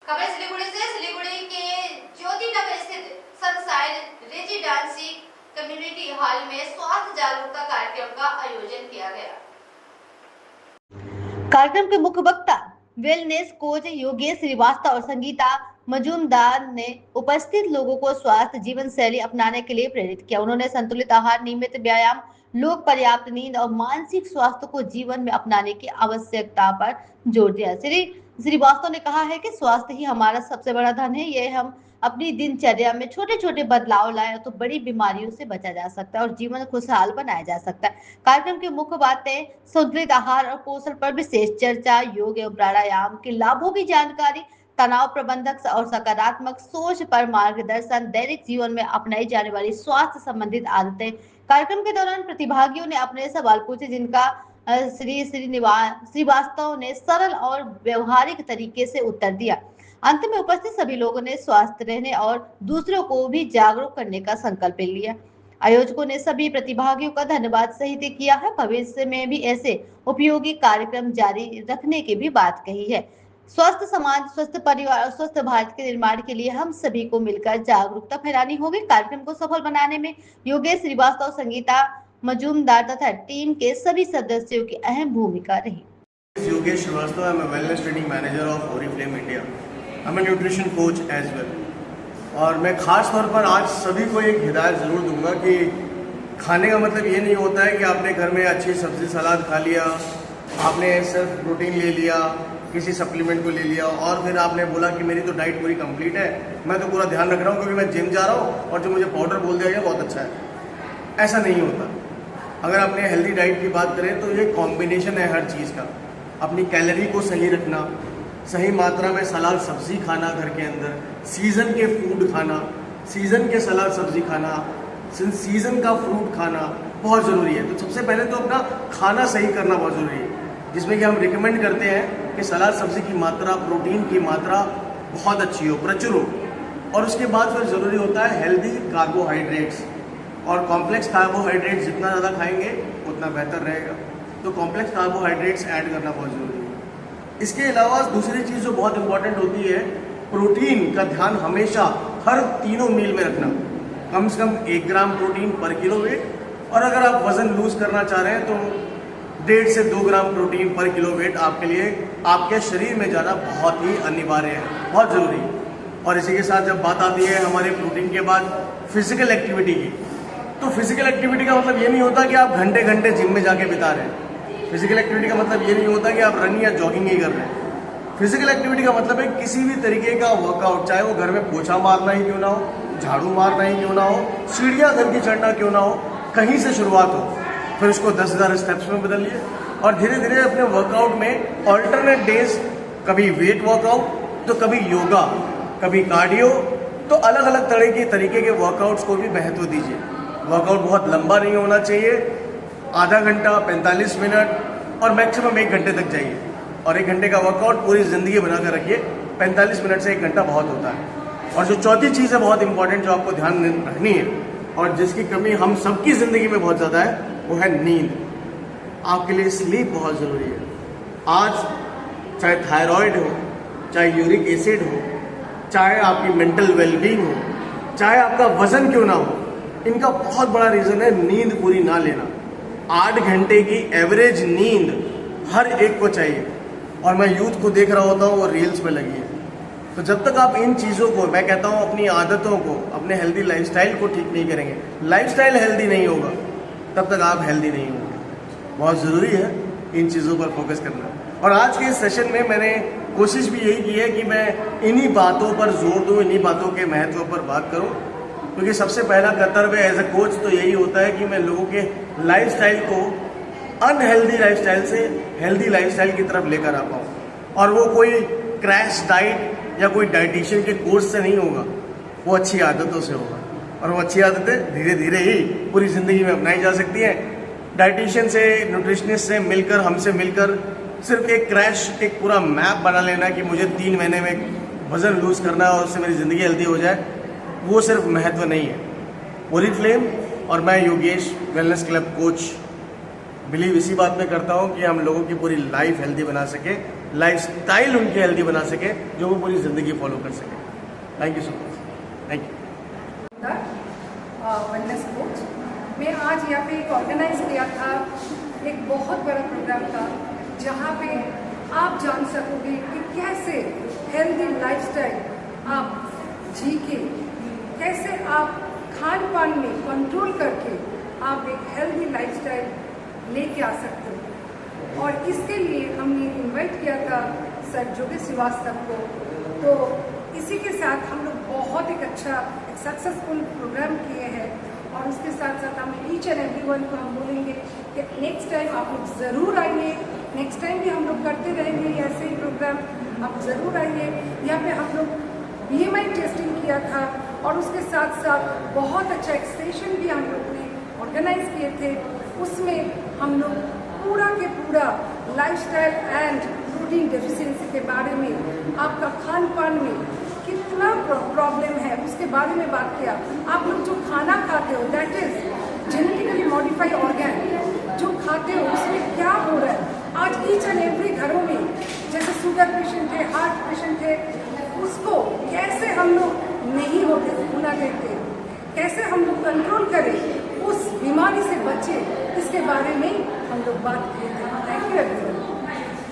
खबर सिलीगुड़ी से। सिलीगुड़ी के ज्योति नगर स्थित सनसाइन रेजिडेंसी कम्युनिटी हॉल में स्वास्थ्य जागरूकता कार्यक्रम का आयोजन किया गया। कार्यक्रम के मुख्य वक्ता वेलनेस कोच योगेश श्रीवास्तव और संगीता मजूमदार ने उपस्थित लोगों को स्वास्थ्य जीवन शैली अपनाने के लिए प्रेरित किया। उन्होंने संतुलित आहार, नियमित व्यायाम, लोग पर्याप्त नींद और मानसिक स्वास्थ्य को जीवन में अपनाने की आवश्यकता पर जोर दिया। श्रीवास्तव ने कहा है कि स्वास्थ्य ही हमारा सबसे बड़ा धन है। यह हम अपनी दिनचर्या में छोटे छोटे बदलाव लाए तो बड़ी बीमारियों से बचा जा सकता है और जीवन खुशहाल बनाया जा सकता है। कार्यक्रम की मुख्य बातें संतुलित आहार और पोषण पर विशेष चर्चा, योग एवं प्राणायाम के लाभों की जानकारी, तनाव प्रबंधक और सकारात्मक सोच पर मार्गदर्शन, दैनिक जीवन में अपनाई जाने वाली स्वास्थ्य संबंधित आदतें। कार्यक्रम के दौरान प्रतिभागियों ने अपने सवाल पूछे जिनका श्रीवास्तव ने सरल और व्यवहारिक तरीके से उत्तर दिया। अंत में उपस्थित सभी लोगों ने स्वस्थ रहने और दूसरों को भी जागरूक करने का संकल्प लिया। आयोजकों ने सभी प्रतिभागियों का धन्यवाद सहित किया है। भविष्य में भी ऐसे उपयोगी कार्यक्रम जारी रखने की भी बात कही है। स्वस्थ समाज, स्वस्थ परिवार और स्वस्थ भारत के निर्माण के लिए हम सभी को मिलकर जागरूकता फैलानी होगी। कार्यक्रम को सफल बनाने में योगेश श्रीवास्तव, संगीता मजूमदार तथा टीम के सभी सदस्यों की अहम भूमिका रही। Yogesh Srivastava, I am a wellness training manager of Oriflame India. I am a nutrition coach as well. और मैं खास तौर पर आज सभी को एक हिदायत ज़रूर दूंगा कि खाने का मतलब ये नहीं होता है कि आपने घर में अच्छी सब्जी सलाद खा लिया, आपने सिर्फ प्रोटीन ले लिया, किसी सप्लीमेंट को ले लिया और फिर आपने बोला कि मेरी तो डाइट पूरी कंप्लीट है, मैं तो पूरा ध्यान रख रहा हूँ क्योंकि मैं जिम जा रहा हूँ और जो मुझे पाउडर बोल दिया गया बहुत अच्छा है। ऐसा नहीं होता। अगर आपने हेल्दी डाइट की बात करें तो ये कॉम्बिनेशन है हर चीज़ का। अपनी कैलोरी को सही रखना, सही मात्रा में सलाद सब्जी खाना, घर के अंदर सीज़न के फूड खाना, सीज़न के सलाद सब्जी खाना, सीज़न का फ्रूट खाना बहुत ज़रूरी है। तो सबसे पहले तो अपना खाना सही करना बहुत ज़रूरी है, जिसमें कि हम रिकमेंड करते हैं कि सलाद सब्जी की मात्रा, प्रोटीन की मात्रा बहुत अच्छी हो, प्रचुर हो। और उसके बाद फिर ज़रूरी होता है हेल्दी कार्बोहाइड्रेट्स, और कॉम्प्लेक्स कार्बोहाइड्रेट्स जितना ज़्यादा खाएंगे उतना बेहतर रहेगा। तो कॉम्प्लेक्स कार्बोहाइड्रेट्स ऐड करना बहुत ज़रूरी है। इसके अलावा दूसरी चीज़ जो बहुत इंपॉर्टेंट होती है, प्रोटीन का ध्यान हमेशा हर तीनों मील में रखना। कम से कम 1 ग्राम प्रोटीन पर किलो वेट, और अगर आप वज़न लूज करना चाह रहे हैं तो 1.5 से 2 ग्राम प्रोटीन पर किलो वेट आपके लिए, आपके शरीर में जाना बहुत ही अनिवार्य है, बहुत ज़रूरी है। और इसी के साथ जब बात आती है हमारे प्रोटीन के बाद फिजिकल एक्टिविटी की, तो फिजिकल एक्टिविटी का मतलब ये नहीं होता कि आप घंटे घंटे जिम में जाके बिता रहे हैं। फिजिकल एक्टिविटी का मतलब ये नहीं होता कि आप रनिंग या जॉगिंग ही कर रहे हैं। फिजिकल एक्टिविटी का मतलब है किसी भी तरीके का वर्कआउट, चाहे वो घर में पोछा मारना ही क्यों ना हो, झाड़ू मारना ही क्यों ना हो, सीढ़ियाँ घर की चढ़ना क्यों ना हो, कहीं से शुरुआत हो, फिर उसको 10,000 स्टेप्स में बदलिए और धीरे धीरे अपने वर्कआउट में ऑल्टरनेट डेज, कभी वेट वर्कआउट तो कभी योगा, कभी कार्डियो, तो अलग अलग तरह के तरीके के वर्कआउट्स को भी महत्व दीजिए। वर्कआउट बहुत लंबा नहीं होना चाहिए, आधा घंटा, 45 मिनट और मैक्सिमम 1 घंटे तक जाइए। और 1 घंटे का वर्कआउट पूरी ज़िंदगी बनाकर रखिए। 45 मिनट से 1 घंटा बहुत होता है। और जो चौथी चीज़ है बहुत इंपॉर्टेंट, जो आपको ध्यान रखनी है और जिसकी कमी हम सबकी ज़िंदगी में बहुत ज़्यादा है, वो है नींद। आपके लिए स्लीप बहुत ज़रूरी है। आज चाहे थायराइड हो, चाहे यूरिक एसिड हो, चाहे आपकी मेंटल वेलबींग हो, चाहे आपका वज़न क्यों ना हो, इनका बहुत बड़ा रीज़न है नींद पूरी ना लेना। 8 घंटे की एवरेज नींद हर एक को चाहिए। और मैं यूथ को देख रहा होता हूँ वो रील्स में लगी है। तो जब तक आप इन चीज़ों को, मैं कहता हूँ अपनी आदतों को, अपने हेल्दी लाइफस्टाइल को ठीक नहीं करेंगे, लाइफस्टाइल हेल्दी नहीं होगा, तब तक आप हेल्दी नहीं होंगे। बहुत ज़रूरी है इन चीज़ों पर फोकस करना। और आज के इस सेशन में मैंने कोशिश भी यही की है कि मैं इन्हीं बातों पर जोर दूँ, इन्हीं बातों के महत्व पर बात करूँ, क्योंकि सबसे पहला कर्तव्य एज अ कोच तो यही होता है कि मैं लोगों के लाइफस्टाइल को अनहेल्दी लाइफस्टाइल से हेल्दी लाइफस्टाइल की तरफ लेकर आ पाऊँ। और वो कोई क्रैश डाइट या कोई डाइटिशियन के कोर्स से नहीं होगा, वो अच्छी आदतों से होगा। और वो अच्छी आदतें धीरे धीरे ही पूरी ज़िंदगी में अपनाई जा सकती हैं। डाइटिशियन से, न्यूट्रिशनिस्ट से मिलकर, हमसे मिलकर सिर्फ एक क्रैश, एक पूरा मैप बना लेना कि मुझे 3 महीने में वज़न लूज़ करना है और उससे मेरी ज़िंदगी हेल्दी हो जाए, वो सिर्फ महत्व नहीं है। ओरिफ्लेम और मैं Yogesh wellness club coach believe इसी बात में करता हूँ कि हम लोगों की पूरी लाइफ हेल्दी बना सके। लाइफस्टाइल उनकी हेल्दी बना सके जो वो पूरी ज़िंदगी फॉलो कर सके। Thank you so much. Thank you. Wellness coach मैं आज यहाँ पे एक ऑर्गेनाइज किया था, एक बहुत बड़ा प्रोग्राम था जहाँ पे आप जान सकोगे कि कैसे हेल्दी लाइफस्टाइल आप जी के, कैसे आप खान पान में कंट्रोल करके आप एक हेल्दी लाइफस्टाइल लेके आ सकते हो। और इसके लिए हमने इनवाइट किया था सर योगेश श्रीवास्तव को। तो इसी के साथ हम लोग बहुत एक अच्छा एक सक्सेसफुल प्रोग्राम किए हैं। और उसके साथ साथ हम ईच एंड एवरीवन को हम बोलेंगे कि नेक्स्ट टाइम आप लोग ज़रूर आइए, नेक्स्ट टाइम भी हम लोग करते रहेंगे ऐसे ही प्रोग्राम, आप ज़रूर आइए। यहाँ पे हम लोग BMI टेस्टिंग किया था और उसके साथ साथ बहुत अच्छा एक सेशन भी हम लोग ने ऑर्गेनाइज किए थे। उसमें हम लोग पूरा के पूरा लाइफस्टाइल एंड प्रोटीन डेफिशिएंसी के बारे में, आपका खान पान में कितना प्रॉब्लम है उसके बारे में बात किया। आप लोग जो खाना खाते हो that is genetically modified organ, जो खाते हो उसमें क्या हो रहा है। आज ईच एंड एवरी घरों में जैसे शुगर पेशेंट है, हार्ट पेशेंट है, उसको कैसे हम लोग नहीं होते होना देते, कैसे हम लोग कंट्रोल करें, उस बीमारी से बचे, इसके बारे में हम लोग बात किए थे। Thank you.